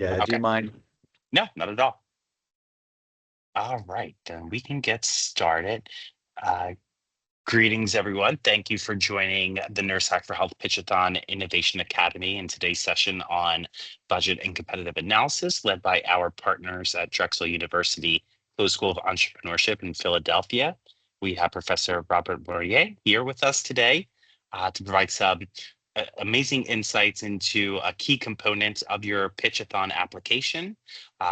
Yeah, do you Okay. mind? No, not at all. All right, then we can get started. Uh, Greetings, everyone. Thank you for joining the Nurse Hack for Health Pitchathon Innovation Academy in today's session on budget and competitive analysis, led by our partners at Drexel University Close School of Entrepreneurship in Philadelphia. We have Professor Robert Laurier here with us today to provide some amazing insights into a key component of your Pitchathon application,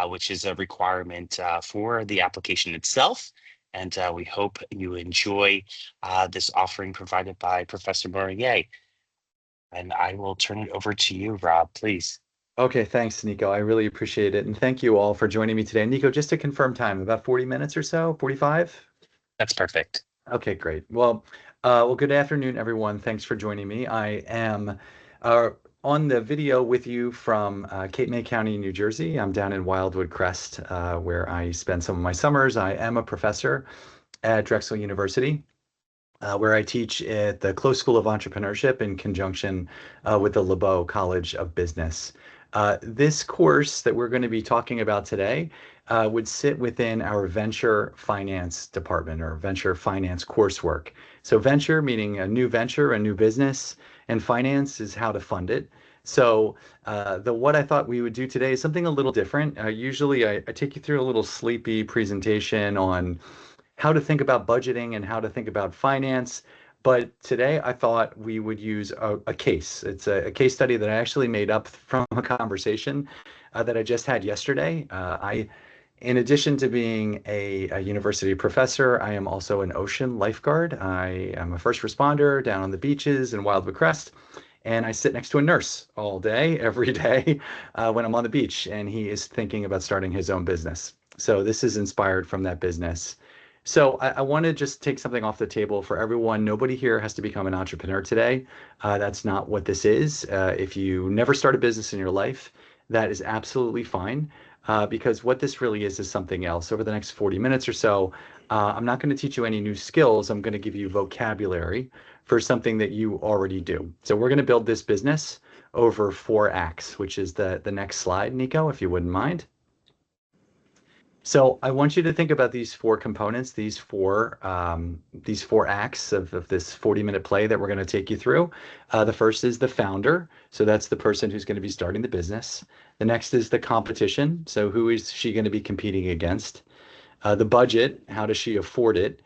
which is a requirement for the application itself. And we hope you enjoy this offering provided by Professor Laurier. And I will turn it over to you, Rob, please. Okay, thanks, Nico. I really appreciate it. And thank you all for joining me today. Nico, just to confirm time, about 40 minutes or so, 45? That's perfect. Okay, great. Good afternoon, everyone. Thanks for joining me. I am uh, on the video with you from Cape May County, New Jersey. I'm down in Wildwood Crest, where I spend some of my summers. I am a professor at Drexel University, where I teach at the Close School of Entrepreneurship in conjunction with the LeBeau College of Business. This course that we're going to be talking about today would sit within our venture finance department or venture finance coursework. So, venture meaning a new venture, a new business, and finance is how to fund it. So, the what I thought we would do today is something a little different. Usually, I take you through a little sleepy presentation on how to think about budgeting and how to think about finance. But today I thought we would use a case. It's a case study that I actually made up from a conversation that I just had yesterday. In addition to being a university professor, I am also an ocean lifeguard. I am a first responder down on the beaches in Wildwood Crest. And I sit next to a nurse all day, every day, when I'm on the beach, and he is thinking about starting his own business. So this is inspired from that business. So I want to just take something off the table for everyone. Nobody here has to become an entrepreneur today. That's not what this is. If you never start a business in your life, that is absolutely fine. Because what this really is something else. Over the next 40 minutes or so, I'm not going to teach you any new skills. I'm going to give you vocabulary for something that you already do. So we're going to build this business over 4 acts, which is the next slide, Nico, if you wouldn't mind. So I want you to think about these 4 components, these four acts of this 40-minute play that we're going to take you through. The first is the founder. So that's the person who's going to be starting the business. The next is the competition. So who is she going to be competing against? The budget, how does she afford it?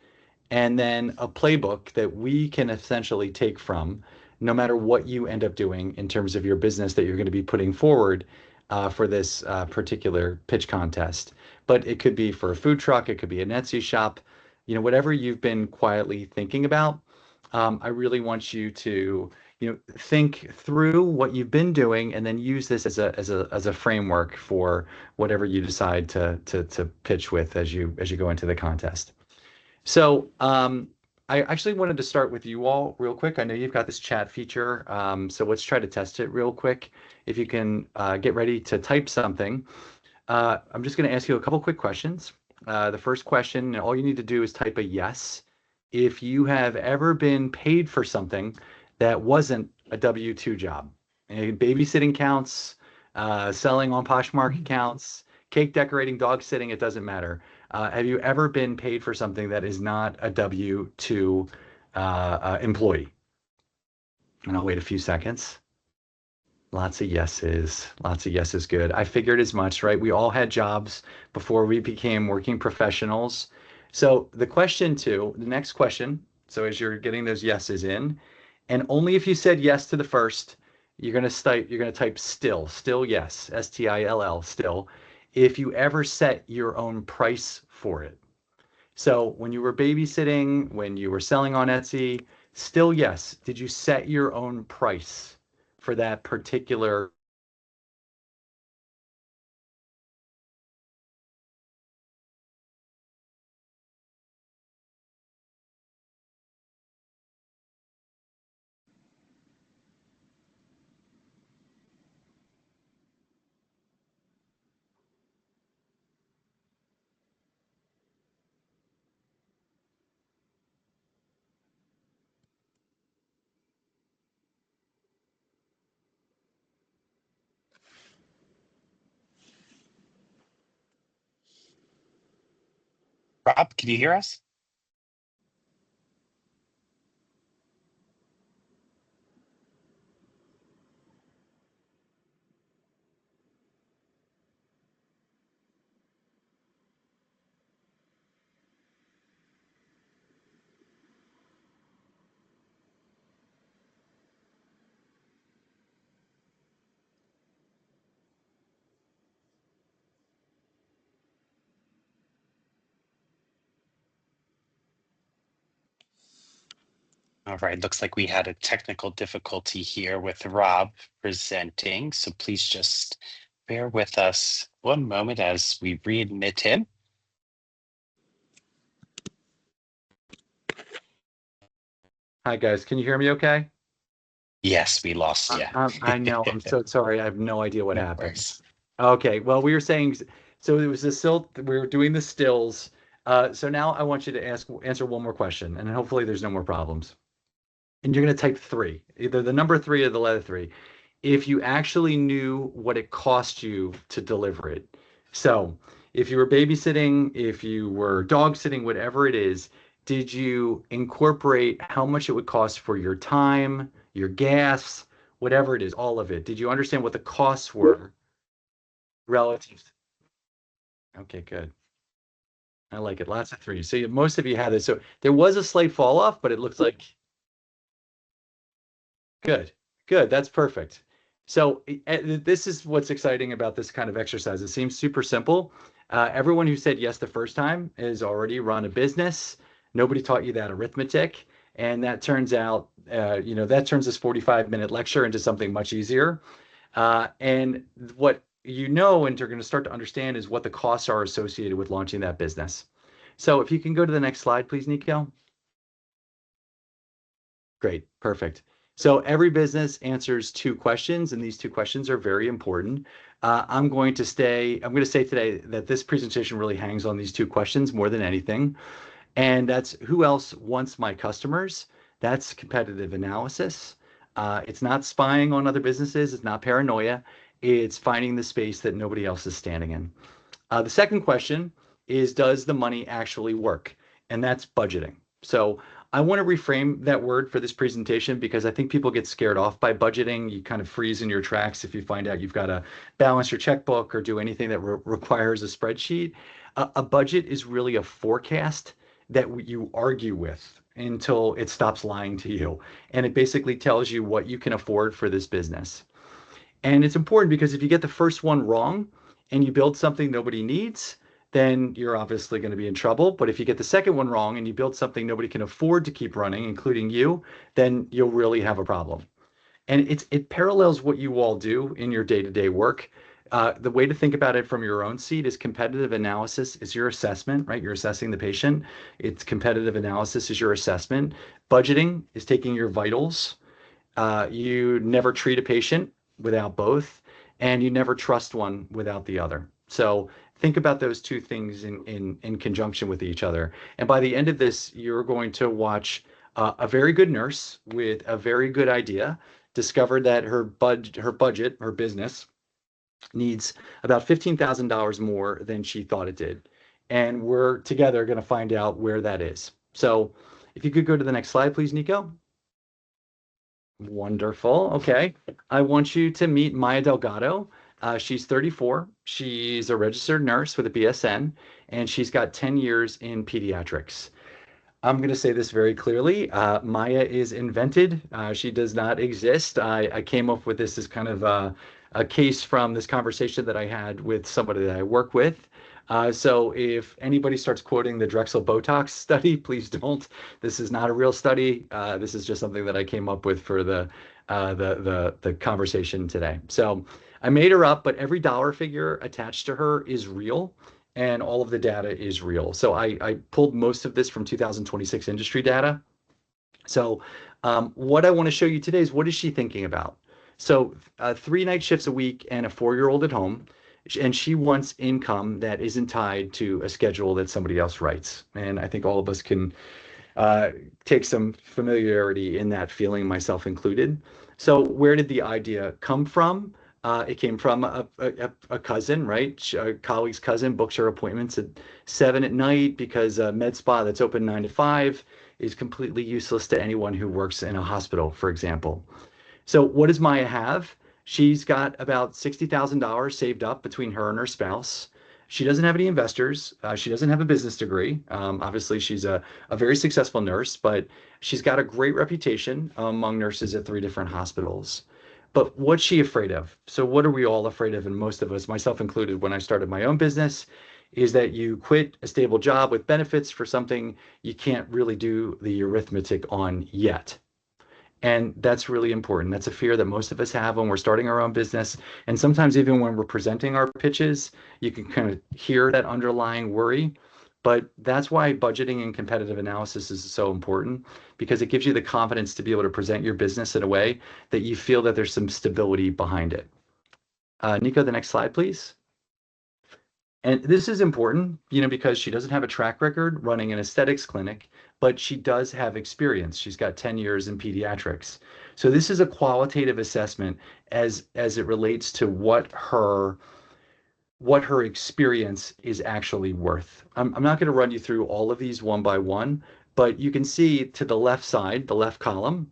And then a playbook that we can essentially take from no matter what you end up doing in terms of your business that you're going to be putting forward for this particular pitch contest. But it could be for a food truck, it could be an Etsy shop, whatever you've been quietly thinking about. I really want you to, think through what you've been doing and then use this as a framework for whatever you decide to pitch with as you go into the contest. So, I actually wanted to start with you all real quick. I know you've got this chat feature, so let's try to test it real quick. If you can get ready to type something, I'm just going to ask you a couple quick questions. The first question, all you need to do is type a yes if you have ever been paid for something that wasn't a W-2 job. And babysitting counts, selling on Poshmark counts, cake decorating, dog sitting, it doesn't matter. Have you ever been paid for something that is not a W-2 employee? And I'll wait a few seconds. Lots of yeses. Lots of yeses. Good. I figured as much, right? We all had jobs before we became working professionals. So the next question, so as you're getting those yeses in, and only if you said yes to the first, you're gonna type still yes, STILL, still, if you ever set your own price for it. So when you were babysitting, when you were selling on Etsy, still yes. Did you set your own price for that particular? Rob, can you hear us? All right, looks like we had a technical difficulty here with Rob presenting, so please just bear with us one moment as we readmit him. Hi guys, can you hear me okay? Yes, we lost you. I know, I'm so sorry. I have no idea what No happened. worries. Okay, well, we were saying, so it was the still, we were doing the stills. So now I want you to answer one more question, and hopefully there's no more problems. And you're going to type three, either the number three or the letter three, if you actually knew what it cost you to deliver it. So if you were babysitting, if you were dog sitting, whatever it is, did you incorporate how much it would cost for your time, your gas, whatever it is, all of it? Did you understand what the costs were relative? Okay, good. I like it. Lots of threes. So most of you had it. So there was a slight fall off, but it looks like good. Good. That's perfect. So this is what's exciting about this kind of exercise. It seems super simple. Everyone who said yes the first time has already run a business. Nobody taught you that arithmetic. And that turns out, that turns this 45-minute lecture into something much easier. And what you know and you're going to start to understand is what the costs are associated with launching that business. So if you can go to the next slide, please, Nico. Great, perfect. So every business answers two questions, and these two questions are very important. I'm going to say today that this presentation really hangs on these two questions more than anything. And that's who else wants my customers? That's competitive analysis. It's not spying on other businesses. It's not paranoia. It's finding the space that nobody else is standing in. The second question is, does the money actually work? And that's budgeting. So I want to reframe that word for this presentation because I think people get scared off by budgeting. You kind of freeze in your tracks if you find out you've got to balance your checkbook or do anything that requires a spreadsheet. A budget is really a forecast that you argue with until it stops lying to you. And it basically tells you what you can afford for this business. And it's important because if you get the first one wrong and you build something nobody needs, then you're obviously going to be in trouble. But if you get the second one wrong and you build something nobody can afford to keep running, including you, then you'll really have a problem. And it parallels what you all do in your day-to-day work. The way to think about it from your own seat is competitive analysis is your assessment, right? You're assessing the patient. It's competitive analysis is your assessment. Budgeting is taking your vitals. You never treat a patient without both, and you never trust one without the other. So think about those two things in conjunction with each other. And by the end of this, you're going to watch a very good nurse with a very good idea discover that her business needs about $15,000 more than she thought it did. And we're together going to find out where that is. So if you could go to the next slide, please, Nico. Wonderful. Okay. I want you to meet Maya Delgado. She's 34. She's a registered nurse with a BSN, and she's got 10 years in pediatrics. I'm going to say this very clearly. Maya is invented. She does not exist. I came up with this as kind of a case from this conversation that I had with somebody that I work with. So if anybody starts quoting the Drexel Botox study, please don't. This is not a real study. This is just something that I came up with for the conversation today. So I made her up, but every dollar figure attached to her is real and all of the data is real. So I pulled most of this from 2026 industry data. So what I want to show you today is what is she thinking about? So 3 night shifts a week and a 4-year-old at home. And she wants income that isn't tied to a schedule that somebody else writes. And I think all of us can uh, take some familiarity in that feeling, myself included. So where did the idea come from? It came from a cousin, right? A colleague's cousin books her appointments at 7 at night because a med spa that's open 9 to 5 is completely useless to anyone who works in a hospital, for example. So what does Maya have? She's got about $60,000 saved up between her and her spouse. She doesn't have any investors. She doesn't have a business degree. Obviously, she's a very successful nurse, but she's got a great reputation among nurses at 3 different hospitals. But what's she afraid of? So, what are we all afraid of? And most of us, myself included, when I started my own business, is that you quit a stable job with benefits for something you can't really do the arithmetic on yet. And that's really important. That's a fear that most of us have when we're starting our own business. And sometimes, even when we're presenting our pitches, you can kind of hear that underlying worry. But that's why budgeting and competitive analysis is so important because it gives you the confidence to be able to present your business in a way that you feel that there's some stability behind it. Nico, the next slide, please. And this is important, because she doesn't have a track record running an aesthetics clinic, but she does have experience. She's got 10 years in pediatrics. So this is a qualitative assessment as it relates to what her experience is actually worth. I'm not going to run you through all of these one by one, but you can see to the left side, the left column,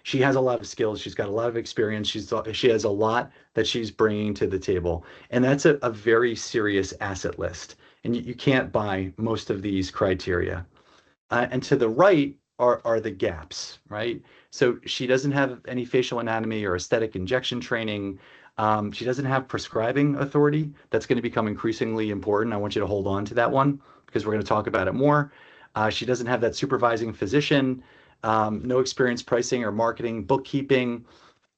she has a lot of skills. She's got a lot of experience. She has a lot that she's bringing to the table, and that's a very serious asset list. And you can't buy most of these criteria. And to the right are the gaps, right? So she doesn't have any facial anatomy or aesthetic injection training. She doesn't have prescribing authority. That's going to become increasingly important. I want you to hold on to that one because we're going to talk about it more. She doesn't have that supervising physician, no experience pricing or marketing, bookkeeping.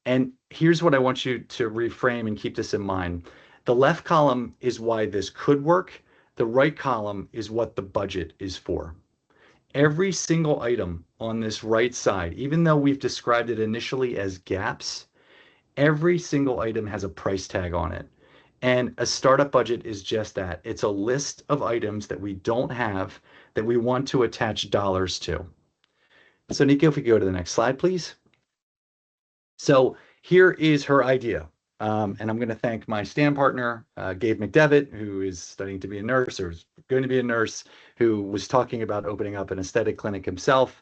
And here's what I want you to reframe and keep this in mind. The left column is why this could work. The right column is what the budget is for. Every single item on this right side, even though we've described it initially as gaps, every single item has a price tag on it. And a startup budget is just that. It's a list of items that we don't have that we want to attach dollars to. So Nico, if we go to the next slide, please. So here is her idea. And I'm going to thank my stand partner, Gabe McDevitt, who is studying to be a nurse or is going to be a nurse, who was talking about opening up an aesthetic clinic himself.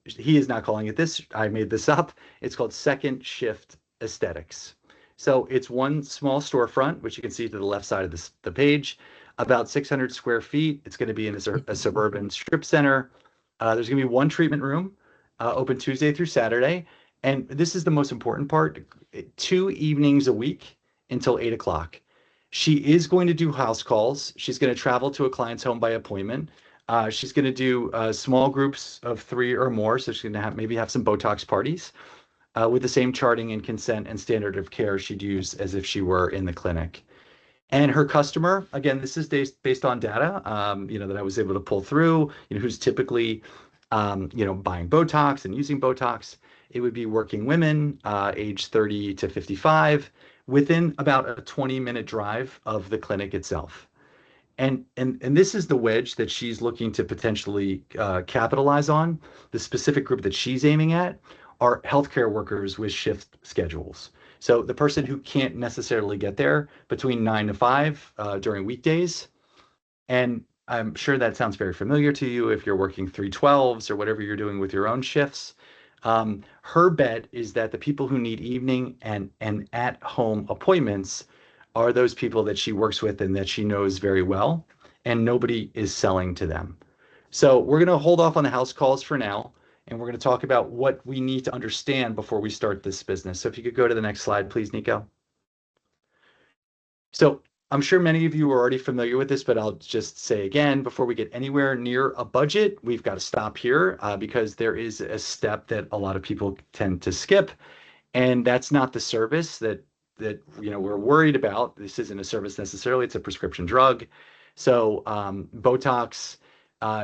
He is not calling it this. I made this up. It's called Second Shift Aesthetics. So it's one small storefront, which you can see to the left side of the page, about 600 square feet. It's going to be in a suburban strip center. There's going to be one treatment room, open Tuesday through Saturday. And this is the most important part, 2 evenings a week until 8 o'clock. She is going to do house calls. She's going to travel to a client's home by appointment. She's going to do small groups of 3 or more. So she's going to maybe have some Botox parties with the same charting and consent and standard of care she'd use as if she were in the clinic. And her customer, again, this is based on data, that I was able to pull through, who's typically, buying Botox and using Botox. It would be working women, age 30 to 55, within about a 20-minute drive of the clinic itself. And this is the wedge that she's looking to potentially capitalize on. The specific group that she's aiming at are healthcare workers with shift schedules. So the person who can't necessarily get there between 9 to 5 during weekdays. And I'm sure that sounds very familiar to you if you're working 312s or whatever you're doing with your own shifts. Her bet is that the people who need evening and at-home appointments are those people that she works with and that she knows very well, and nobody is selling to them. So we're going to hold off on the house calls for now, and we're going to talk about what we need to understand before we start this business. So if you could go to the next slide, please, Nico. So I'm sure many of you are already familiar with this, but I'll just say again, before we get anywhere near a budget, we've got to stop here because there is a step that a lot of people tend to skip, and that's not the service that we're worried about. This isn't a service necessarily; it's a prescription drug. So Botox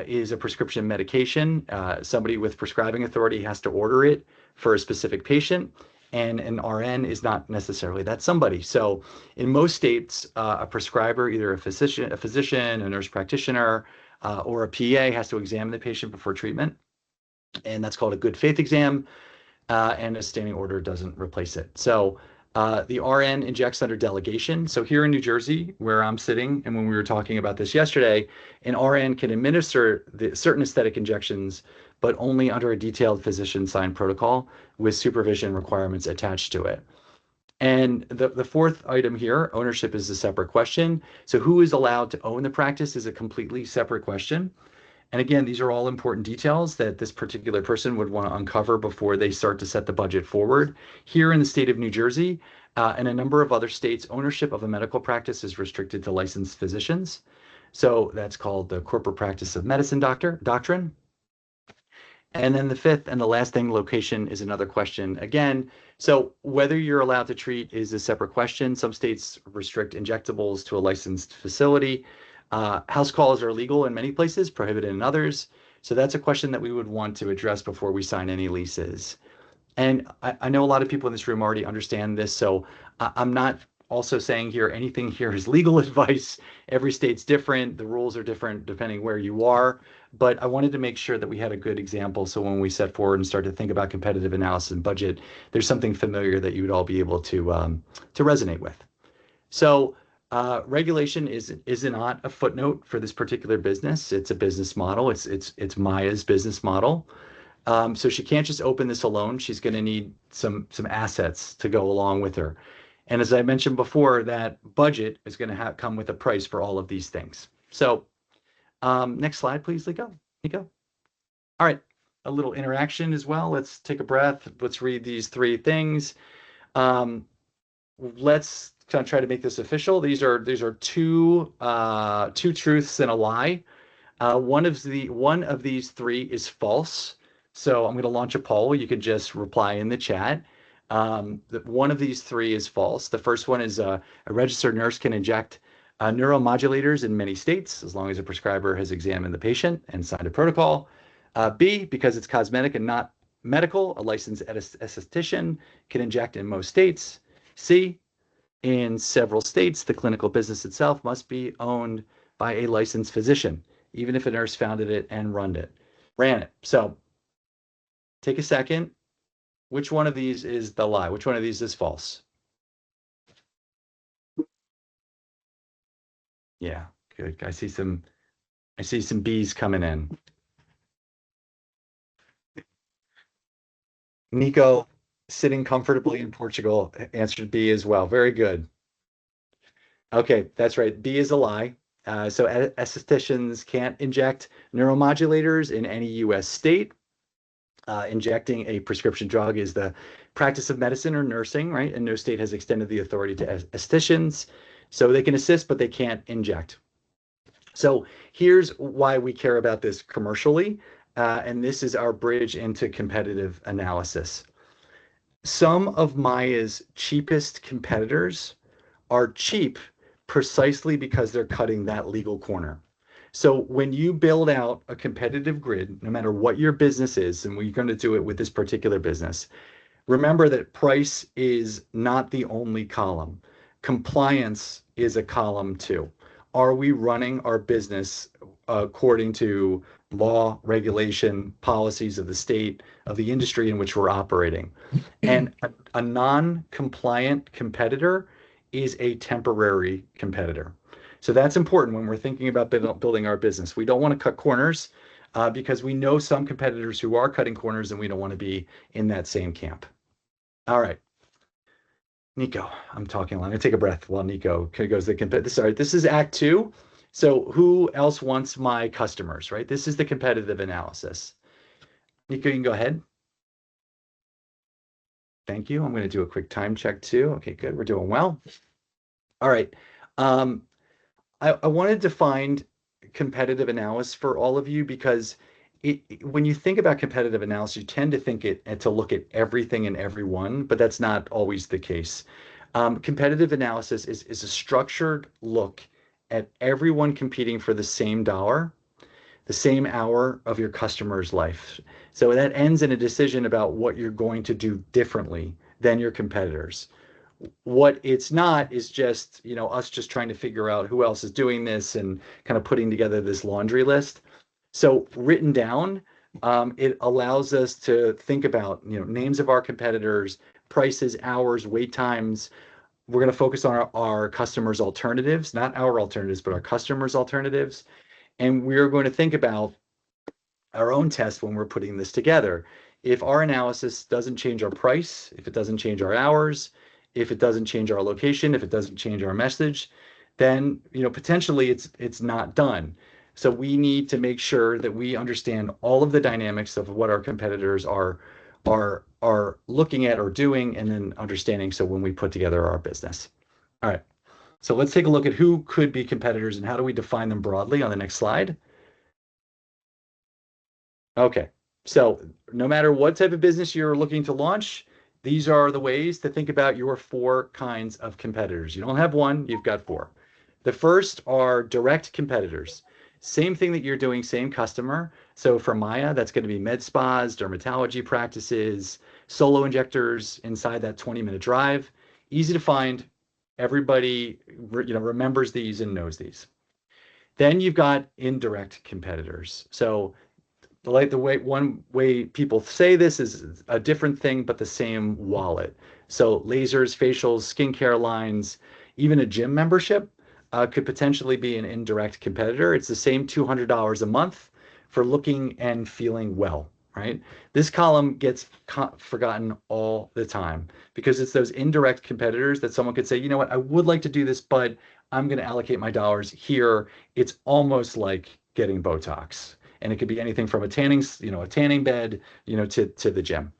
is a prescription medication. Somebody with prescribing authority has to order it for a specific patient, and an RN is not necessarily that somebody. So in most states, a prescriber, either a physician, a nurse practitioner, or a PA has to examine the patient before treatment, and that's called a good faith exam. And a standing order doesn't replace it. So The RN injects under delegation. So here in New Jersey, where I'm sitting, and when we were talking about this yesterday, an RN can administer certain aesthetic injections, but only under a detailed physician-signed protocol with supervision requirements attached to it. And the fourth item here, ownership is a separate question. So who is allowed to own the practice is a completely separate question. And again, these are all important details that this particular person would want to uncover before they start to set the budget forward. Here in the state of New Jersey and a number of other states, ownership of a medical practice is restricted to licensed physicians. So that's called the corporate practice of medicine doctrine. And then the fifth and the last thing, location, is another question again. So whether you're allowed to treat is a separate question. Some states restrict injectables to a licensed facility. House calls are legal in many places, prohibited in others. So that's a question that we would want to address before we sign any leases. And I know a lot of people in this room already understand this, so I'm not also saying here anything here is legal advice. Every state's different. The rules are different depending where you are. But I wanted to make sure that we had a good example. So when we set forward and start to think about competitive analysis and budget, there's something familiar that you would all be able to resonate with. So regulation is not a footnote for this particular business. It's a business model. It's Maya's business model. So she can't just open this alone. She's going to need some assets to go along with her. And as I mentioned before, that budget is going to come with a price for all of these things. So next slide, please, Nico. Nico. All right, a little interaction as well. Let's take a breath. Let's read these three things. Let's kind of try to make this official. These are two truths and a lie. One of these three is false. So I'm going to launch a poll. You can just reply in the chat. One of these three is false. The first one is a registered nurse can inject neuromodulators in many states as long as a prescriber has examined the patient and signed a protocol. B, because it's cosmetic and not medical, a licensed esthetician can inject in most states. C, in several states, the clinical business itself must be owned by a licensed physician, even if a nurse founded it and ran it. So take a second. Which one of these is the lie? Which one of these is false? Yeah, good. I see some B's coming in. Nico, sitting comfortably in Portugal, answered B as well. Very good. Okay, that's right. B is a lie. So estheticians can't inject neuromodulators in any U.S. state. Injecting a prescription drug is the practice of medicine or nursing, right? And no state has extended the authority to estheticians. So they can assist, but they can't inject. So here's why we care about this commercially. And this is our bridge into competitive analysis. Some of Maya's cheapest competitors are cheap precisely because they're cutting that legal corner. So when you build out a competitive grid, no matter what your business is, and we're going to do it with this particular business, remember that price is not the only column. Compliance is a column too. Are we running our business according to law, regulation, policies of the state, of the industry in which we're operating? And a non-compliant competitor is a temporary competitor. So that's important when we're thinking about building our business. We don't want to cut corners because we know some competitors who are cutting corners and we don't want to be in that same camp. All right. Nico, I'm talking a lot. I'm going to take a breath while Nico goes to the sorry, this is Act 2. So who else wants my customers, right? This is the competitive analysis. Nico, you can go ahead. Thank you. I'm going to do a quick time check too. Okay, good. We're doing well. All right. I wanted to find competitive analysis for all of you because when you think about competitive analysis, you tend to think to look at everything and everyone, but that's not always the case. Competitive analysis is a structured look at everyone competing for the same dollar, the same hour of your customer's life. So that ends in a decision about what you're going to do differently than your competitors. What it's not is just, us just trying to figure out who else is doing this and kind of putting together this laundry list. So written down, it allows us to think about, names of our competitors, prices, hours, wait times. We're going to focus on our customers' alternatives, not our alternatives, but our customers' alternatives. And we're going to think about our own test when we're putting this together. If our analysis doesn't change our price, if it doesn't change our hours, if it doesn't change our location, if it doesn't change our message, then potentially it's not done. So we need to make sure that we understand all of the dynamics of what our competitors are looking at or doing, and then understanding so when we put together our business. All right. So let's take a look at who could be competitors and how do we define them broadly on the next slide. Okay. So no matter what type of business you're looking to launch, these are the ways to think about your four kinds of competitors. You don't have one, you've got four. The first are direct competitors. Same thing that you're doing, same customer. So for Maya, that's going to be med spas, dermatology practices, solo injectors inside that 20-minute drive. Easy to find. Everybody, remembers these and knows these. Then you've got indirect competitors. So the way one way people say this is a different thing, but the same wallet. So lasers, facials, skincare lines, even a gym membership could potentially be an indirect competitor. It's the same $200 a month for looking and feeling well, right? This column gets forgotten all the time because it's those indirect competitors that someone could say, you know what, I would like to do this, but I'm going to allocate my dollars here. It's almost like getting Botox, and it could be anything from a tanning bed, to the gym.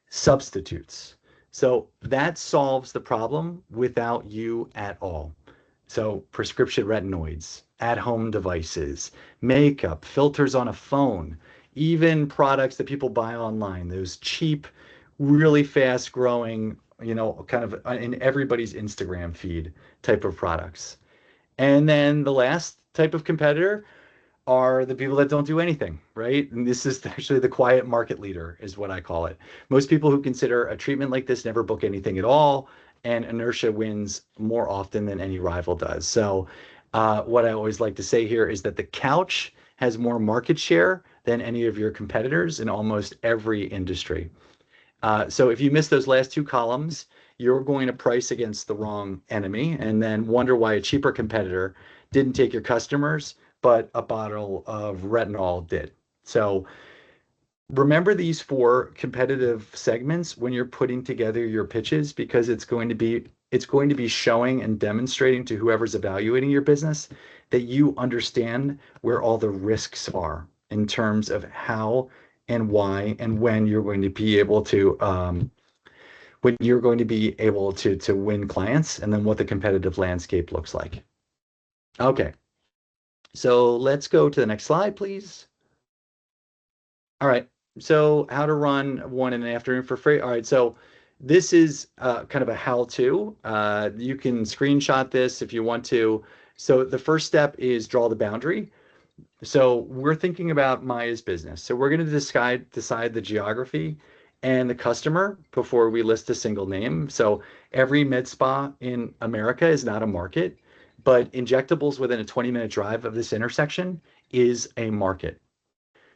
Substitutes. So that solves the problem without you at all. So prescription retinoids, at-home devices, makeup, filters on a phone, even products that people buy online, those cheap, really fast growing, kind of in everybody's Instagram feed type of products. And then the last type of competitor are the people that don't do anything, right? And this is actually the quiet market leader, is what I call it. Most people who consider a treatment like this never book anything at all, and inertia wins more often than any rival does. So, what I always like to say here is that the couch has more market share than any of your competitors in almost every industry. So if you miss those last two columns, you're going to price against the wrong enemy and then wonder why a cheaper competitor didn't take your customers, but a bottle of retinol did. So remember these four competitive segments when you're putting together your pitches, because it's going to be showing and demonstrating to whoever's evaluating your business that you understand where all the risks are in terms of how and why and when you're going to be able to win clients, and then what the competitive landscape looks like. Okay, so let's go to the next slide, please. All right. So how to run one in the afternoon for free. All right. So this is kind of a how-to. You can screenshot this if you want to. So the first step is draw the boundary. So we're thinking about Maya's business. So we're going to decide the geography and the customer before we list a single name. So every med spa in America is not a market, but injectables within a 20-minute drive of this intersection is a market.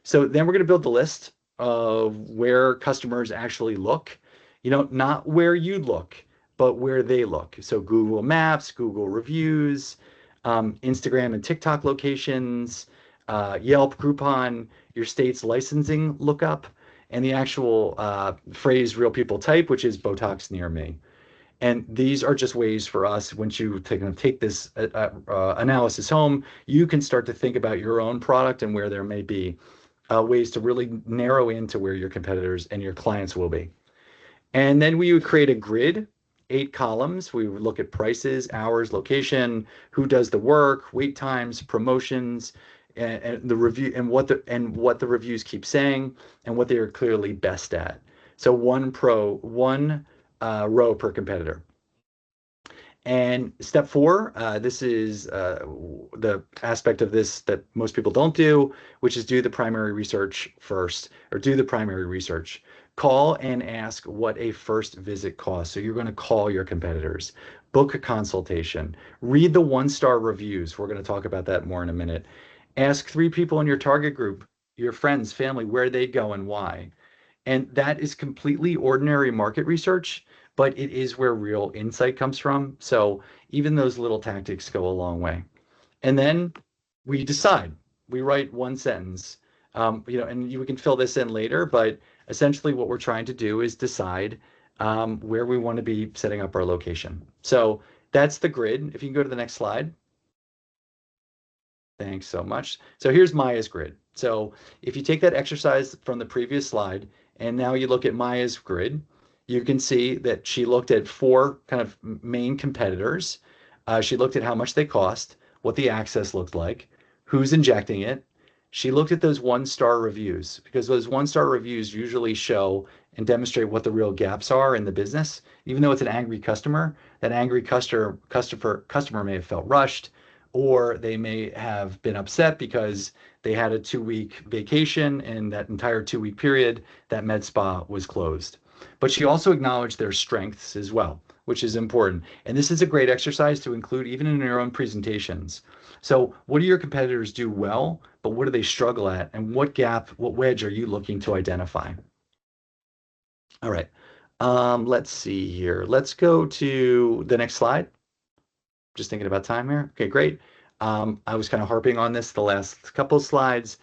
So then we're going to build the list of where customers actually look, not where you look, but where they look. So Google Maps, Google reviews, Instagram and TikTok locations, Yelp, Groupon, your state's licensing lookup, and the actual phrase real people type, which is Botox near me. And these are just ways for us, once you take this analysis home, you can start to think about your own product and where there may be ways to really narrow into where your competitors and your clients will be. And then we would create a grid, 8 columns. We would look at prices, hours, location, who does the work, wait times, promotions, and the review, and what the reviews keep saying, and what they are clearly best at. So one row per competitor. And step 4, this is the aspect of this that most people don't do, which is do the primary research first, or do the primary research. Call and ask what a first visit costs. So you're going to call your competitors, book a consultation, read the 1-star reviews. We're going to talk about that more in a minute. Ask 3 people in your target group, your friends, family, where they go and why. And that is completely ordinary market research, but it is where real insight comes from. So even those little tactics go a long way. And then we decide. We write one sentence. And we can fill this in later, but essentially what we're trying to do is decide where we want to be setting up our location. So that's the grid. If you can go to the next slide. Thanks so much. So here's Maya's grid. So if you take that exercise from the previous slide and now you look at Maya's grid, you can see that she looked at four kind of main competitors. She looked at how much they cost, what the access looked like, who's injecting it. She looked at those one-star reviews because those one-star reviews usually show and demonstrate what the real gaps are in the business. Even though it's an angry customer, that angry customer may have felt rushed, or they may have been upset because they had a 2 week vacation and that entire 2 week period, that med spa was closed. But she also acknowledged their strengths as well, which is important. And this is a great exercise to include even in your own presentations. So, what do your competitors do well, but what do they struggle at? And what gap, what wedge are you looking to identify? All right. Let's see here. Let's go to the next slide. Just thinking about time here. Okay, great. I was kind of harping on this the last couple of slides.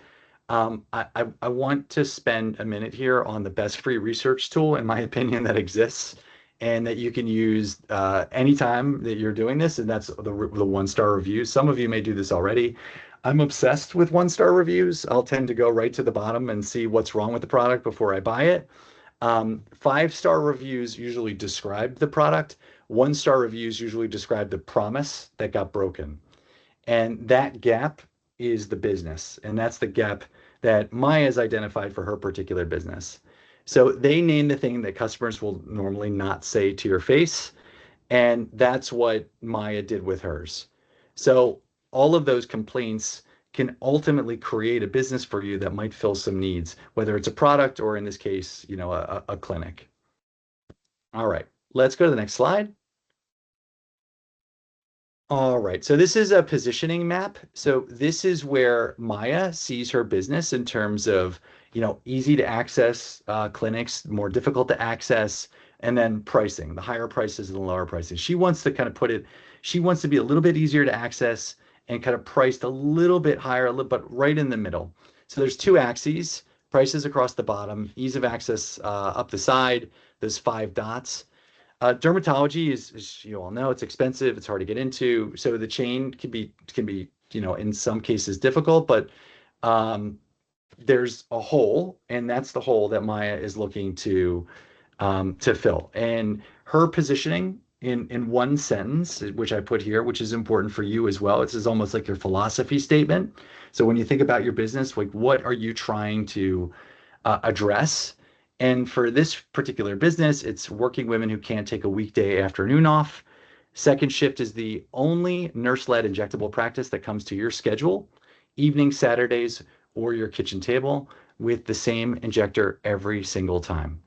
I want to spend a minute here on the best free research tool, in my opinion, that exists and that you can use anytime that you're doing this, and that's the one-star reviews. Some of you may do this already. I'm obsessed with one-star reviews. I'll tend to go right to the bottom and see what's wrong with the product before I buy it. 5-star reviews usually describe the product. 1-star reviews usually describe the promise that got broken. And that gap is the business. And that's the gap that Maya has identified for her particular business. So they name the thing that customers will normally not say to your face. And that's what Maya did with hers. So all of those complaints can ultimately create a business for you that might fill some needs, whether it's a product or in this case, a clinic. All right, let's go to the next slide. All right, so this is a positioning map. So this is where Maya sees her business in terms of, easy to access clinics, more difficult to access, and then pricing, the higher prices and the lower prices. She wants to kind of she wants to be a little bit easier to access and kind of priced a little bit higher, but right in the middle. So there's two axes, prices across the bottom, ease of access up the side, those 5 dots. Dermatology is, as you all know, it's expensive. It's hard to get into. So the chain can be, in some cases difficult, but um, there's a hole, and that's the hole that Maya is looking to fill. And her positioning in one sentence, which I put here, which is important for you as well. This is almost like your philosophy statement. So when you think about your business, like what are you trying to address? And for this particular business, it's working women who can't take a weekday afternoon off. Second shift is the only nurse-led injectable practice that comes to your schedule, evening, Saturdays, or your kitchen table with the same injector every single time.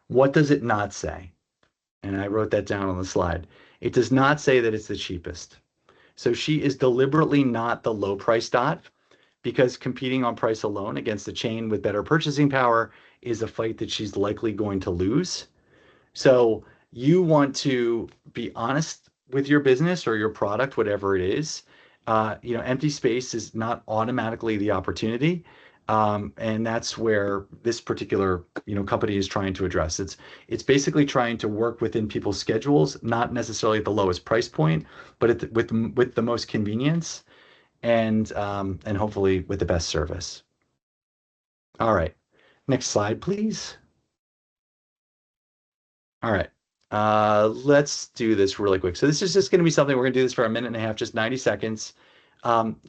What does it not say? And I wrote that down on the slide. It does not say that it's the cheapest. So she is deliberately not the low price dot because competing on price alone against a chain with better purchasing power is a fight that she's likely going to lose. So you want to be honest with your business or your product, whatever it is. Empty space is not automatically the opportunity. And that's where this particular, company is trying to address. It's basically trying to work within people's schedules, not necessarily at the lowest price point, but with the most convenience and hopefully with the best service. All right. Next slide, please. All right. Let's do this really quick. So this is just going to be something we're going to do this for a minute and a half, just 90 seconds. Um,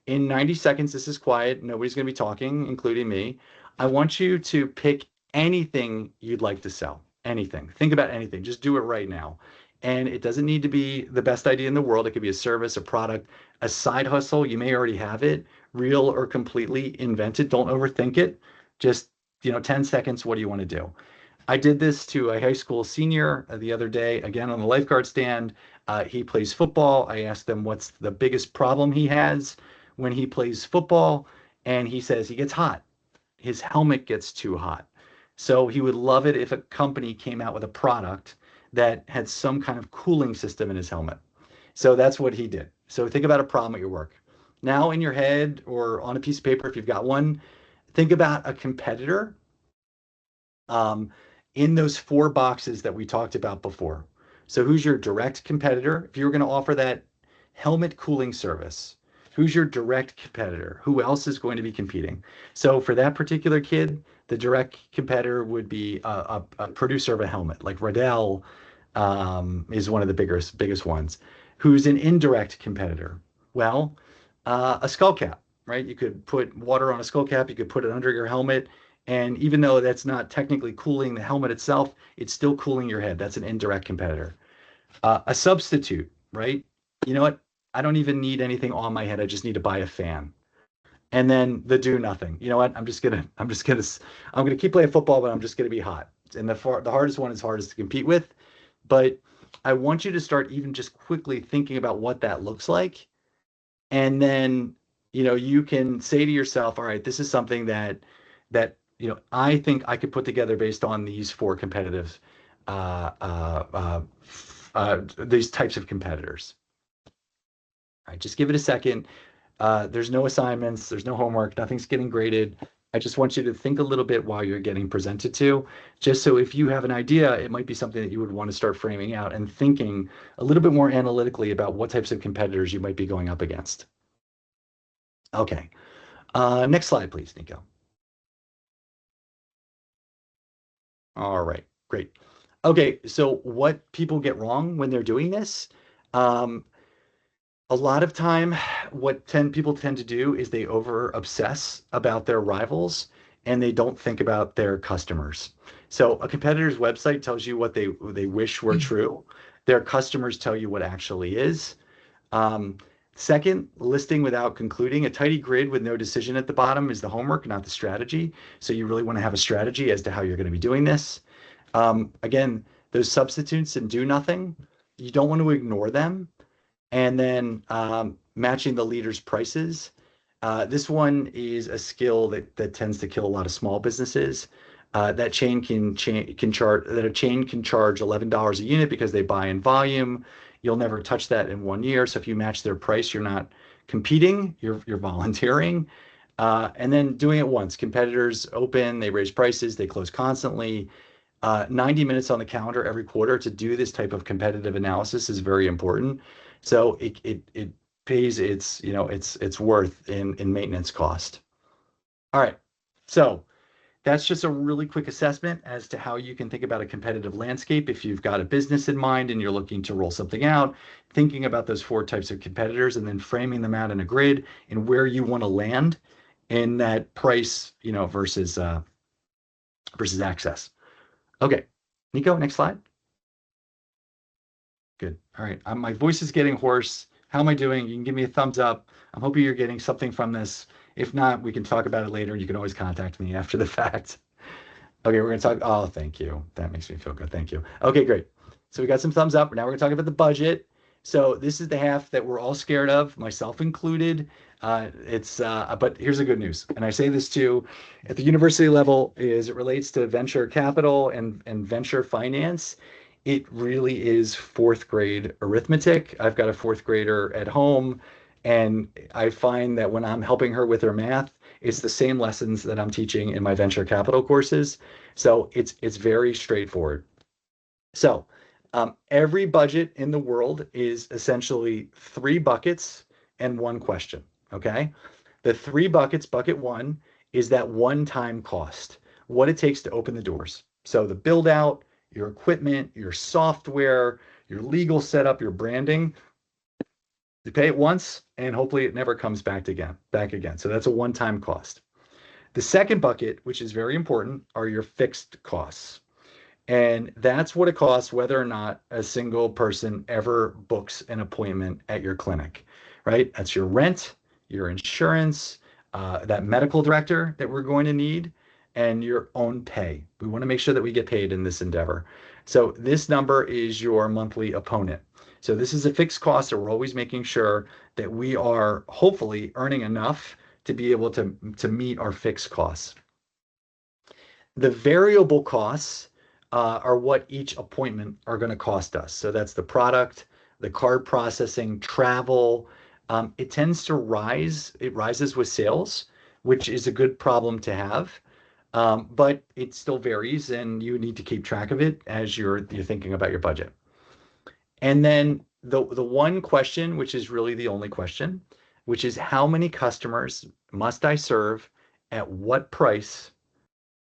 in 90 seconds, this is quiet. Nobody's going to be talking, including me. I want you to pick anything you'd like to sell. Anything. Think about anything. Just do it right now. And it doesn't need to be the best idea in the world. It could be a service, a product, a side hustle. You may already have it, real or completely invented. Don't overthink it. Just, 10 seconds. What do you want to do? I did this to a high school senior the other day, again on the lifeguard stand. He plays football. I asked him what's the biggest problem he has when he plays football, and he says he gets hot. his helmet gets too hot. So he would love it if a company came out with a product that had some kind of cooling system in his helmet. So that's what he did. So think about a problem at your work. Now in your head or on a piece of paper, if you've got one, think about a competitor um, in those four boxes that we talked about before. So who's your direct competitor? If you were going to offer that helmet cooling service, who's your direct competitor? Who else is going to be competing? So for that particular kid, the direct competitor would be a producer of a helmet, like Riddell is one of the biggest ones. Who's an indirect competitor? Well, a skull cap, right? You could put water on a skull cap, you could put it under your helmet, and even though that's not technically cooling the helmet itself, it's still cooling your head. That's an indirect competitor. A substitute, right? You know what? I don't even need anything on my head. I just need to buy a fan. And then the do nothing. You know what? I'm gonna keep playing football, but I'm just gonna be hot. And the hardest one is hardest to compete with. But I want you to start even just quickly thinking about what that looks like. And then, you can say to yourself, all right, this is something that I think I could put together based on these four competitive, uh, uh, uh, these types of competitors. All right, just give it a second. There's no assignments, there's no homework, nothing's getting graded. I just want you to think a little bit while you're getting presented to, just so if you have an idea, it might be something that you would want to start framing out and thinking a little bit more analytically about what types of competitors you might be going up against. Okay. Next slide, please, Nico. All right, great. Okay, so what people get wrong when they're doing this, um, a lot of time, what people tend to do is they over obsess about their rivals and they don't think about their customers. So a competitor's website tells you what they wish were true. Their customers tell you what actually is. Um, Second, listing without concluding. A tidy grid with no decision at the bottom is the homework, not the strategy. So you really want to have a strategy as to how you're going to be doing this. Again, those substitutes and do nothing, you don't want to ignore them. And then matching the leaders' prices. This one is a skill that tends to kill a lot of small businesses. That chain can charge that a chain can charge $11 a unit because they buy in volume. You'll never touch that in 1 year. So if you match their price, you're not competing, you're volunteering. And then doing it once. Competitors open, they raise prices, they close constantly. 90 minutes on the calendar every quarter to do this type of competitive analysis is very important. So it pays its worth in maintenance cost. All right. So that's just a really quick assessment as to how you can think about a competitive landscape. If you've got a business in mind and you're looking to roll something out, thinking about those four types of competitors and then framing them out in a grid and where you want to land in that price, versus access. Okay. Nico, next slide. Good. All right. My voice is getting hoarse. How am I doing? You can give me a thumbs up. I'm hoping you're getting something from this. If not, we can talk about it later. You can always contact me after the fact. Okay, we're going to talk. Oh, thank you. That makes me feel good. Thank you. Okay, great. So we got some thumbs up. Now we're going to talk about the budget. So this is the half that we're all scared of, myself included. But here's the good news, and I say this too, at the university level, is it relates to venture capital and venture finance. It really is fourth grade arithmetic. I've got a fourth grader at home, and I find that when I'm helping her with her math, it's the same lessons that I'm teaching in my venture capital courses. So it's very straightforward. So every budget in the world is essentially three buckets and one question. Okay. The three buckets, bucket one is that one-time cost, what it takes to open the doors. So the build out, your equipment, your software, your legal setup, your branding, you pay it once and hopefully it never comes back again. So that's a one-time cost. The second bucket, which is very important, are your fixed costs. And that's what it costs whether or not a single person ever books an appointment at your clinic, right? That's your rent, your insurance, that medical director that we're going to need, and your own pay. We want to make sure that we get paid in this endeavor. So this number is your monthly opponent. So this is a fixed cost, so we're always making sure that we are hopefully earning enough to be able to meet our fixed costs. The variable costs are what each appointment are going to cost us. So that's the product, the card processing, travel. It tends to rise. It rises with sales, which is a good problem to have. But it still varies, and you need to keep track of it as you're thinking about your budget. And then the one question, which is really the only question, which is how many customers must I serve at what price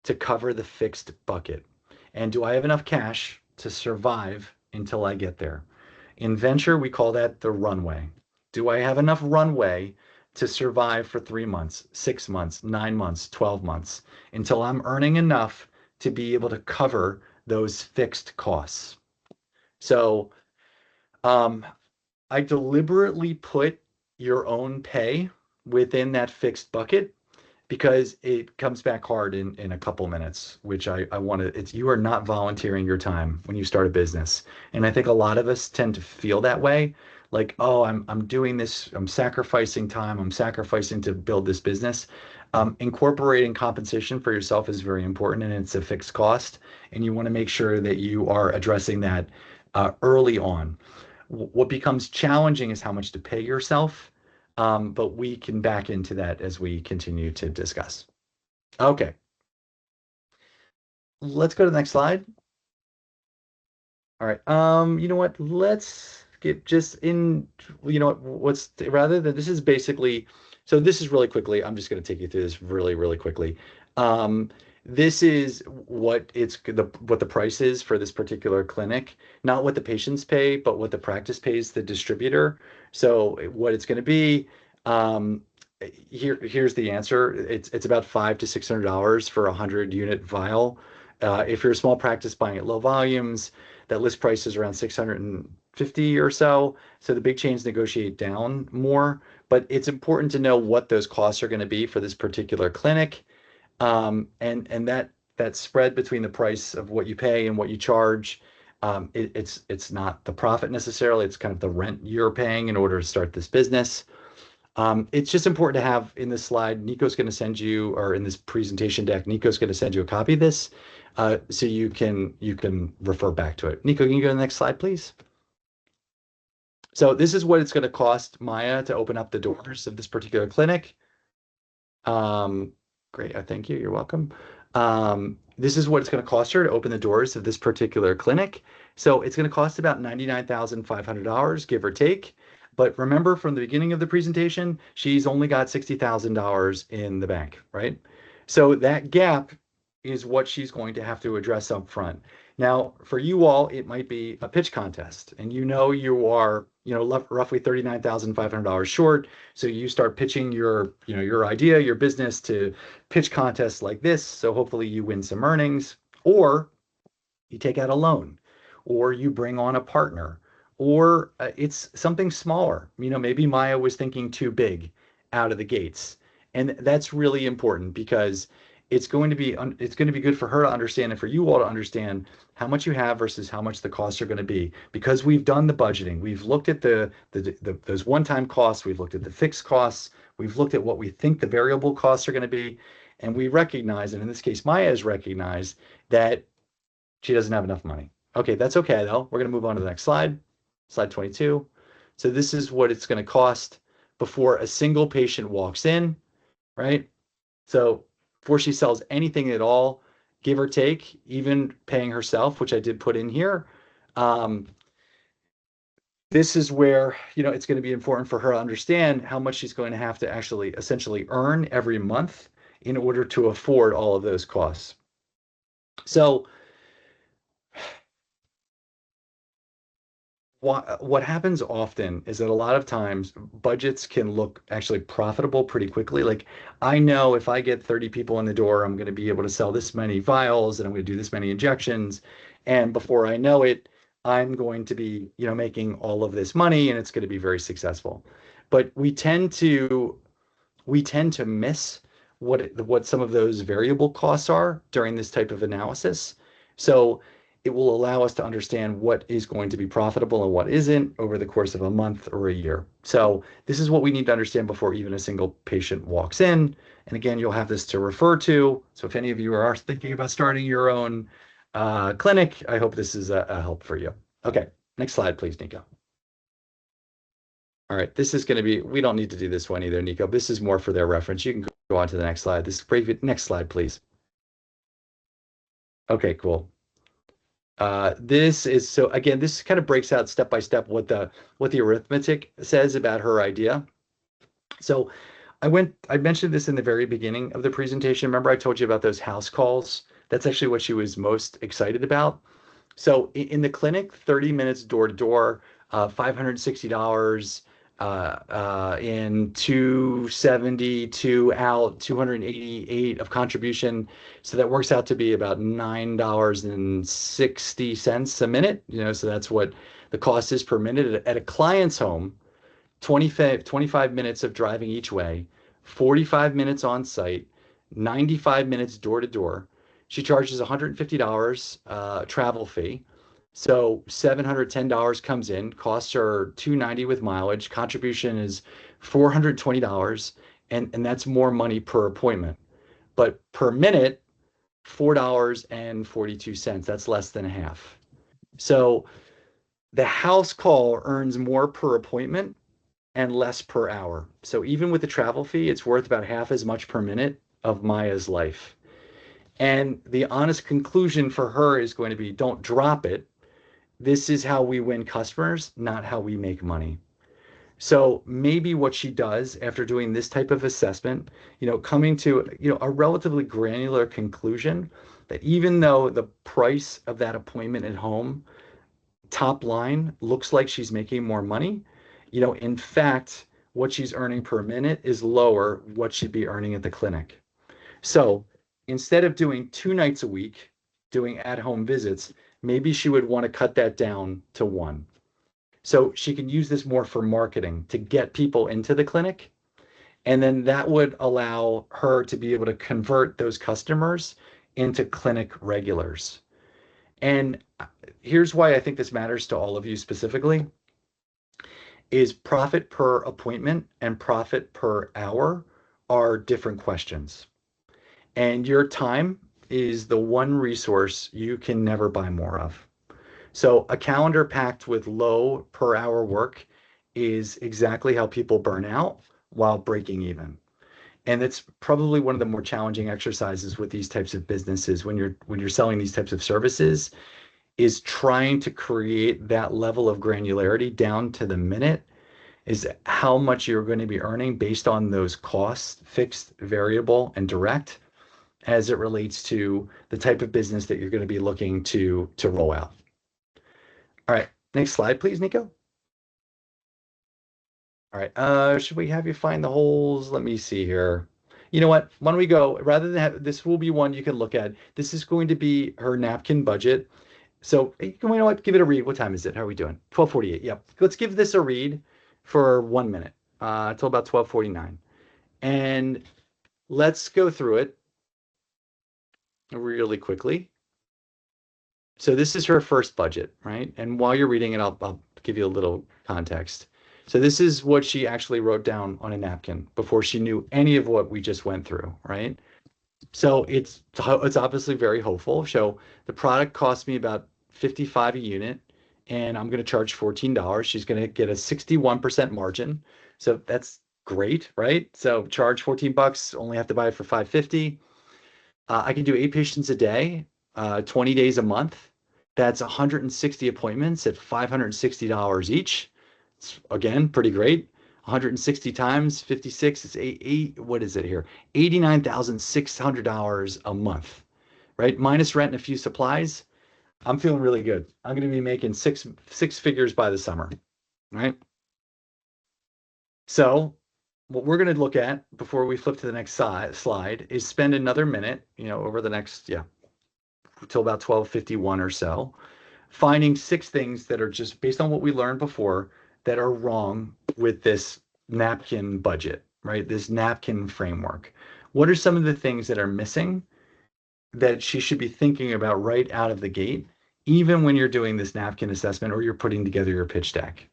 to cover the fixed bucket? And do I have enough cash to survive until I get there? In venture, we call that the runway. Do I have enough runway to survive for 3 months, 6 months, 9 months, 12 months until I'm earning enough to be able to cover those fixed costs? So, um, I deliberately put your own pay within that fixed bucket because it comes back hard in a couple minutes, which I want to, it's, you are not volunteering your time when you start a business. And I think a lot of us tend to feel that way. Like, oh, I'm doing this, I'm sacrificing time, I'm sacrificing to build this business. Incorporating compensation for yourself is very important and it's a fixed cost. And you want to make sure that you are addressing that early on. What becomes challenging is how much to pay yourself, but we can back into that as we continue to discuss. Okay, let's go to the next slide. All right. You know what? Let's get just in, you know what, what's rather than this is basically, so this is really quickly. I'm just going to take you through this really, really quickly. Um, this is what the price is for this particular clinic, not what the patients pay, but what the practice pays the distributor. So what it's going to be, um, here's the answer. It's about $500 to $600 for a 100 unit vial. If you're a small practice buying at low volumes, that list price is around 650 or so. So the big chains negotiate down more, but it's important to know what those costs are going to be for this particular clinic. And that spread between the price of what you pay and what you charge, it's not the profit necessarily. It's kind of the rent you're paying in order to start this business. It's just important to have in this slide, Nico's going to send you, or in this presentation deck, Nico's going to send you a copy of this, so you can refer back to it. Nico, can you go to the next slide, please? So this is what it's going to cost Maya to open up the doors of this particular clinic. Um, Great, I thank you. You're welcome. This is what it's going to cost her to open the doors of this particular clinic. So it's going to cost about $99,500, give or take. But remember from the beginning of the presentation, she's only got $60,000 in the bank, right? So that gap is what she's going to have to address up front. Now, for you all, it might be a pitch contest, and you know you are, roughly $39,500 short. So you start pitching your idea, your business to pitch contests like this. So hopefully you win some earnings, or you take out a loan, or you bring on a partner, or it's something smaller. Maybe Maya was thinking too big out of the gates. And that's really important because it's going to be good for her to understand and for you all to understand how much you have versus how much the costs are going to be, because we've done the budgeting. We've looked at those one-time costs, we've looked at the fixed costs, we've looked at what we think the variable costs are going to be, and we recognize, and in this case Maya has recognized, that she doesn't have enough money. Okay, that's okay though. We're going to move on to the next slide, slide 22. So this is what it's going to cost before a single patient walks in, right? So before she sells anything at all, give or take, even paying herself, which I did put in here, um, this is where, it's going to be important for her to understand how much she's going to have to actually essentially earn every month in order to afford all of those costs. So what happens often is that a lot of times budgets can look actually profitable pretty quickly. Like, I know if I get 30 people in the door, I'm going to be able to sell this many vials and I'm going to do this many injections. And before I know it, I'm going to be, making all of this money and it's going to be very successful. But we tend to miss what some of those variable costs are during this type of analysis. So it will allow us to understand what is going to be profitable and what isn't over the course of a month or a year. So this is what we need to understand before even a single patient walks in. And again, you'll have this to refer to. So if any of you are thinking about starting your own clinic, I hope this is a help for you. Okay, next slide, please, Nico. All right, this is going to be, we don't need to do this one either, Nico. This is more for their reference. You can go on to the next slide. This is next slide, please. Okay, cool. This is so again, this kind of breaks out step by step what the arithmetic says about her idea. So I mentioned this in the very beginning of the presentation. Remember I told you about those house calls? That's actually what she was most excited about. So in the clinic, 30 minutes door to door, $560 in 272 out, 288 of contribution. So that works out to be about $9.60 a minute. So that's what the cost is per minute at a client's home. 25 minutes of driving each way, 45 minutes on site, 95 minutes door to door. She charges $150 travel fee. So $710 comes in, costs her $290 with mileage, contribution is $420, and that's more money per appointment. But per minute, $4.42. That's less than half. So the house call earns more per appointment and less per hour. So even with the travel fee, it's worth about half as much per minute of Maya's life. And the honest conclusion for her is going to be don't drop it. This is how we win customers, not how we make money. So maybe what she does after doing this type of assessment, coming to, a relatively granular conclusion that even though the price of that appointment at home top line looks like she's making more money, in fact, what she's earning per minute is lower what she'd be earning at the clinic. So instead of doing 2 nights a week, doing at-home visits, maybe she would want to cut that down to one. So she can use this more for marketing to get people into the clinic. And then that would allow her to be able to convert those customers into clinic regulars. And here's why I think this matters to all of you specifically is profit per appointment and profit per hour are different questions. And your time is the one resource you can never buy more of. So a calendar packed with low per hour work is exactly how people burn out while breaking even. And it's probably one of the more challenging exercises with these types of businesses when you're selling these types of services is trying to create that level of granularity down to the minute is how much you're going to be earning based on those costs, fixed, variable, and direct, as it relates to the type of business that you're going to be looking to roll out. All right, next slide, please, Nico. All right, should we have you find the holes? Let me see here. You know what? Why don't we go, rather than have, this will be one you can look at. This is going to be her napkin budget. So, you know what? Give it a read. What time is it? How are we doing? 12:48. Yep. Let's give this a read for 1 minute until about 12:49. And let's go through it really quickly. So this is her first budget, right? And while you're reading it, I'll give you a little context. So this is what she actually wrote down on a napkin before she knew any of what we just went through, right? So it's obviously very hopeful. So the product cost me about 55 a unit, and I'm going to charge $14. She's going to get a 61% margin. So that's great, right? So charge 14 bucks, only have to buy it for 550. I can do 8 patients a day, 20 days a month. That's 160 appointments at $560 each. It's again pretty great. 160 times 56 is what is it here? $89,600 a month, right? Minus rent and a few supplies. I'm feeling really good. I'm going to be making six figures by the summer, right? So what we're going to look at before we flip to the next slide is spend another minute, over the next, till about 12:51 or so, finding 6 things that are just based on what we learned before that are wrong with this napkin budget, right? This napkin framework. What are some of the things that are missing that she should be thinking about right out of the gate even when you're doing this napkin assessment or you're putting together your pitch deck.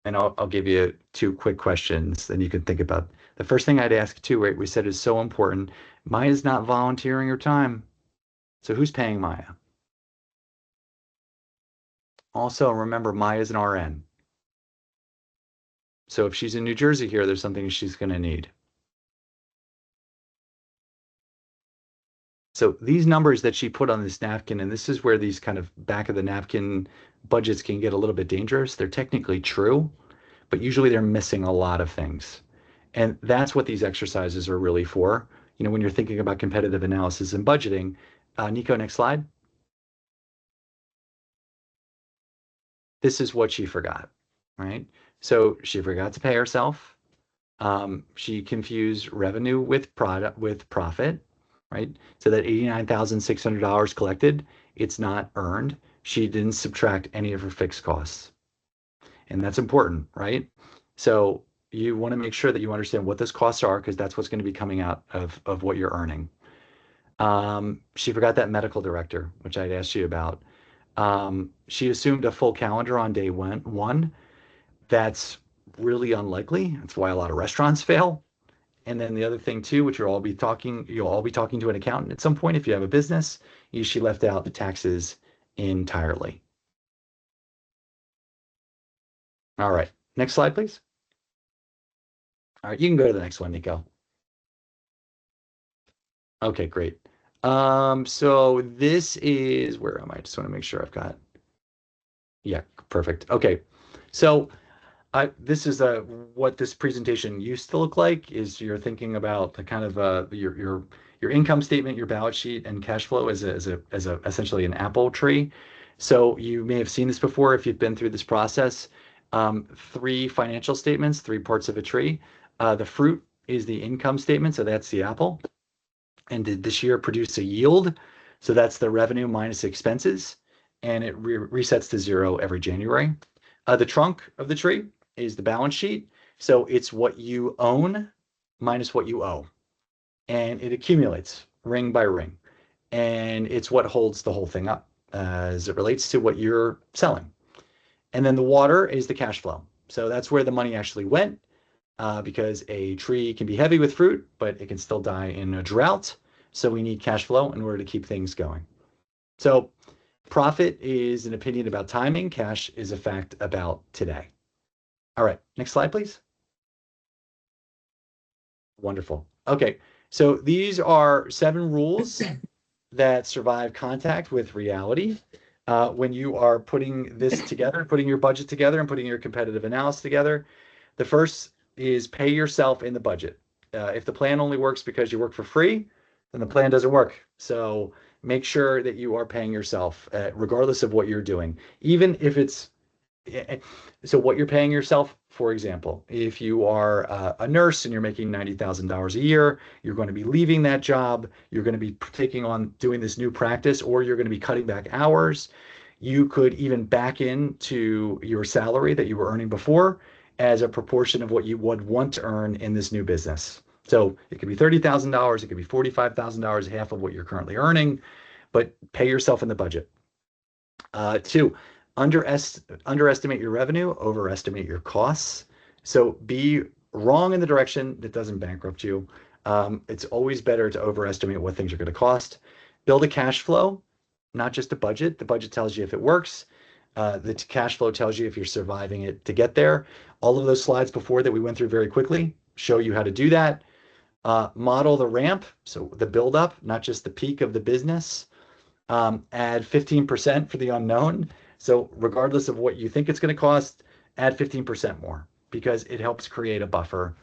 And I'll give you two quick questions, then you can think about. The first thing I'd ask too, right? We said is so important. Maya's not volunteering her time. So who's paying Maya? Also, remember Maya's an RN. So if she's in New Jersey here, there's something she's going to need. So these numbers that she put on this napkin, and this is where these kind of back of the napkin budgets can get a little bit dangerous. They're technically true, but usually they're missing a lot of things. And that's what these exercises are really for. When you're thinking about competitive analysis and budgeting. Nico, next slide. This is what she forgot, right? So she forgot to pay herself. She confused revenue with product with profit, right? So that $89,600 collected, it's not earned. She didn't subtract any of her fixed costs. And that's important, right? So you want to make sure that you understand what those costs are because that's what's going to be coming out of what you're earning. She forgot that medical director, which I'd asked you about. She assumed a full calendar on day one. That's really unlikely. That's why a lot of restaurants fail. And then the other thing too, which you'll all be talking to an accountant at some point if you have a business, is she left out the taxes entirely. All right. Next slide, please. All right, you can go to the next one, Nico. Okay, great. So this is where am I? Just want to make sure I've got. Yeah, perfect. Okay. So this is what this presentation used to look like is you're thinking about the kind of your income statement, your balance sheet, and cash flow as a essentially an apple tree. So you may have seen this before if you've been through this process. Three financial statements, three parts of a tree. The fruit is the income statement, so that's the apple. And did this year produce a yield? So that's the revenue minus expenses, and it resets to zero every January. The trunk of the tree is the balance sheet. So it's what you own minus what you owe. And it accumulates ring by ring. And it's what holds the whole thing up as it relates to what you're selling. And then the water is the cash flow. So that's where the money actually went because a tree can be heavy with fruit, but it can still die in a drought. So we need cash flow in order to keep things going. So profit is an opinion about timing. Cash is a fact about today. All right, next slide, please. Wonderful. Okay, so these are 7 rules that survive contact with reality. When you are putting this together, putting your budget together and putting your competitive analysis together, the first is pay yourself in the budget. If the plan only works because you work for free, then the plan doesn't work. So make sure that you are paying yourself, regardless of what you're doing, even if it's so what you're paying yourself, for example, if you are a nurse and you're making $90,000 a year, you're going to be leaving that job, you're going to be taking on doing this new practice, or you're going to be cutting back hours. You could even back into your salary that you were earning before as a proportion of what you would want to earn in this new business. So it could be $30,000, it could be $45,000, half of what you're currently earning, but pay yourself in the budget. 2, underestimate your revenue, overestimate your costs. So be wrong in the direction that doesn't bankrupt you. It's always better to overestimate what things are going to cost. Build a cash flow, not just a budget. The budget tells you if it works. The cash flow tells you if you're surviving it to get there. All of those slides before that we went through very quickly show you how to do that. Model the ramp, so the build up, not just the peak of the business. Add 15% for the unknown. So regardless of what you think it's going to cost, add 15% more because it helps create a buffer.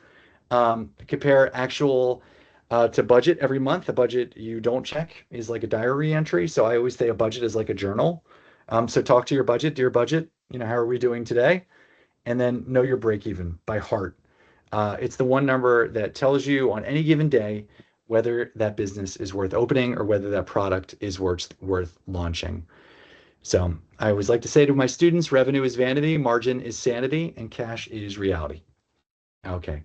Compare actual to budget every month. The budget you don't check is like a diary entry. So I always say a budget is like a journal. So talk to your budget, dear budget. How are we doing today? And then know your break even by heart. It's the one number that tells you on any given day whether that business is worth opening or whether that product is worth launching. So I always like to say to my students, revenue is vanity, margin is sanity, and cash is reality. Okay.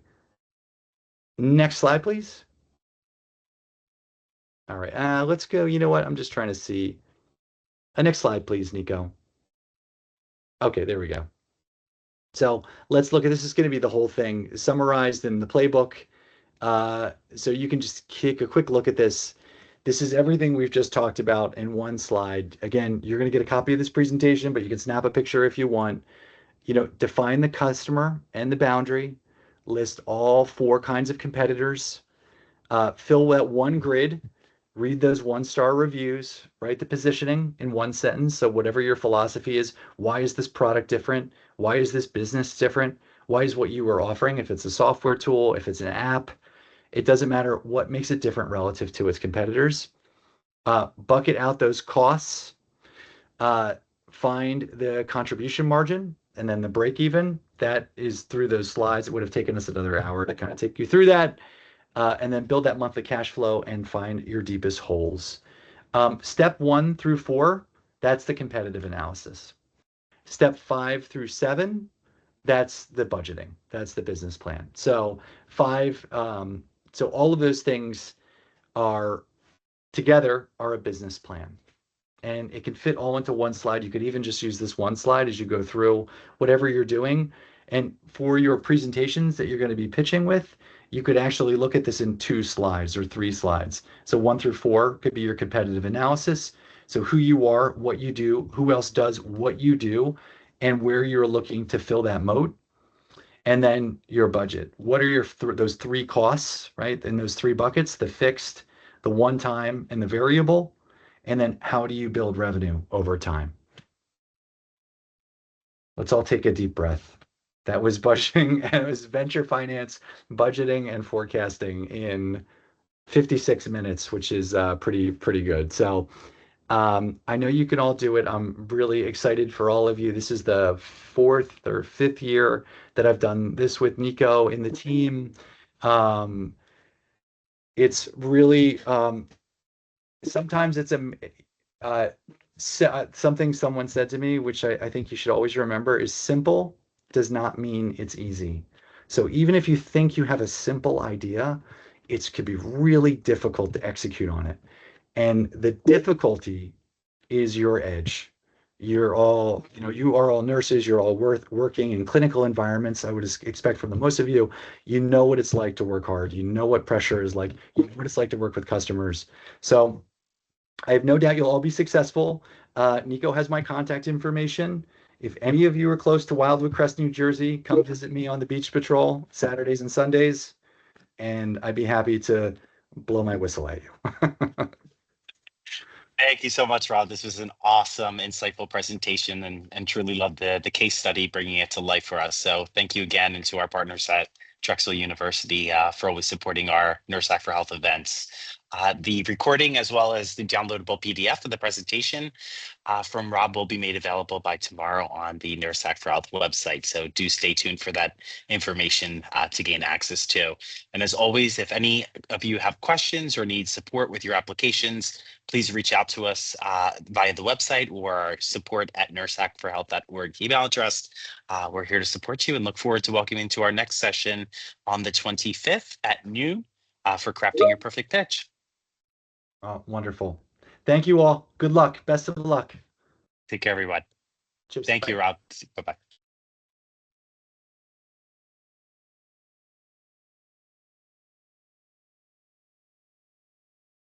Next slide, please. All right. Let's go. You know what? I'm just trying to see. Next slide, please, Nico. Okay, there we go. So let's look at this. Is going to be the whole thing summarized in the playbook. So you can just take a quick look at this. This is everything we've just talked about in one slide. Again, you're going to get a copy of this presentation, but you can snap a picture if you want. Define the customer and the boundary, list all four kinds of competitors, fill that one grid, read those one-star reviews, write the positioning in one sentence. So whatever your philosophy is, why is this product different? Why is this business different? Why is what you are offering, if it's a software tool, if it's an app, it doesn't matter what makes it different relative to its competitors. Bucket out those costs, uh, find the contribution margin, and then the break even. That is through those slides. It would have taken us another hour to kind of take you through that. And then build that monthly cash flow and find your deepest holes. Step 1 through 4, that's the competitive analysis. Step 5 through 7, that's the budgeting. That's the business plan. So so all of those things are together are a business plan, and it can fit all into one slide. You could even just use this one slide as you go through whatever you're doing. And for your presentations that you're going to be pitching with, you could actually look at this in 2 slides or 3 slides. So 1 through 4 could be your competitive analysis. So who you are, what you do, who else does what you do, and where you're looking to fill that moat. And then your budget. What are those 3 costs, right? In those 3 buckets, the fixed, the one time, and the variable. And then how do you build revenue over time? Let's all take a deep breath. That was budgeting, and it was venture finance, budgeting, and forecasting in 56 minutes, which is pretty good. So I know you can all do it. I'm really excited for all of you. This is the 4th or 5th year that I've done this with Nico in the team. Um, it's really sometimes it's uh, something someone said to me, which I think you should always remember, is simple does not mean it's easy. So even if you think you have a simple idea, it could be really difficult to execute on it. And the difficulty is your edge. You are all nurses, you're all working in clinical environments. I would expect from the most of you, you know what it's like to work hard. You know what pressure is like, you know what it's like to work with customers. So I have no doubt you'll all be successful. Nico has my contact information. If any of you are close to Wildwood Crest, New Jersey, come visit me on the beach patrol Saturdays and Sundays, and I'd be happy to blow my whistle at you. Thank you so much, Rob. This was an awesome, insightful presentation, and truly love the case study, bringing it to life for us. So thank you again, and to our partners at Drexel University for always supporting our Nurse Act for Health events. The recording, as well as the downloadable PDF of the presentation from Rob, will be made available by tomorrow on the Nurse Act for Health website. So do stay tuned for that information to gain access to. And as always, if any of you have questions or need support with your applications, please reach out to us via the website or our support@nurseactforhealth.org email address. We're here to support you and look forward to welcoming you to our next session on the 25th at noon for crafting your perfect pitch. Oh, wonderful. Thank you all. Good luck. Best of luck. Take care, everyone. Chips. Thank Bye. you, Rob. Bye-bye.